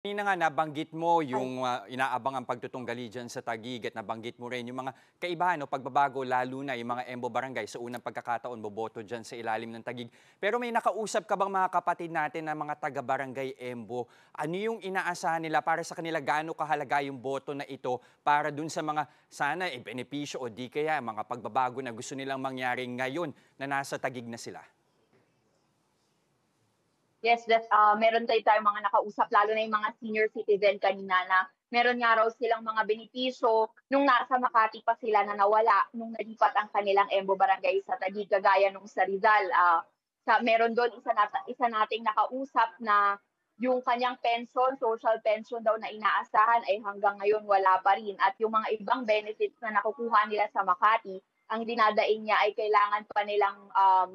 Kanina nga nabanggit mo yung, inaabangang pagtutunggali diyan sa Taguig at nabanggit mo rin yung mga kaibahan o pagbabago lalo na yung mga Embo Barangay sa unang pagkakataon boboto diyan sa ilalim ng Taguig. Pero may nakausap ka bang mga kapatid natin na mga taga-Barangay Embo? Ano yung inaasahan nila para sa kanila, gaano kahalaga yung boto na ito para dun sa mga sana benepisyo o di kaya mga pagbabago na gusto nilang mangyari ngayon na nasa Taguig na sila? Yes, meron tayong mga nakausap lalo na yung mga senior citizen kanina na meron nga raw silang mga benepisyo nung nasa Makati pa sila na nawala nung nalipat ang kanilang Embo Barangay sa Taguig kagaya nung sa Rizal. Meron do'n isa nating nakausap na yung kanyang pension, social pension daw na inaasahan ay hanggang ngayon wala pa rin at yung mga ibang benefits na nakukuha nila sa Makati, ang dinadaing niya ay kailangan pa nilang,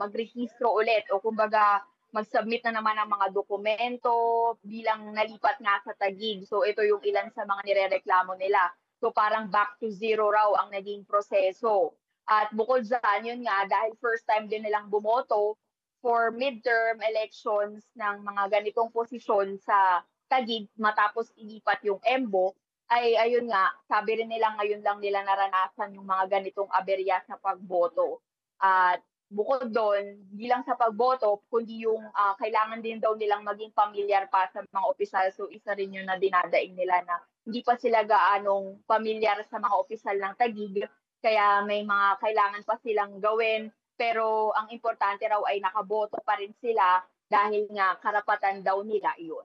magrehistro ulit o kumbaga mag-submit na naman ng mga dokumento bilang nalipat nga sa Taguig. So ito yung ilan sa mga nirereklamo nila. So parang back to zero raw ang naging proseso. At bukod diyan, yun nga, dahil first time din nilang bumoto for midterm elections ng mga ganitong posisyon sa Taguig matapos ilipat yung Embo, ay ayun nga, sabi rin nila ngayon lang nila naranasan yung mga ganitong aberya sa pagboto. At bukod do'n, hindi lang sa pagboto kundi yung, kailangan din daw nilang maging pamilyar pa sa mga opisyal. So isa rin yun na dinadaing nila na hindi pa sila gaanong pamilyar sa mga opisyal ng Taguig, kaya may mga kailangan pa silang gawin. Pero ang importante raw ay nakaboto pa rin sila dahil nga karapatan daw nila iyon.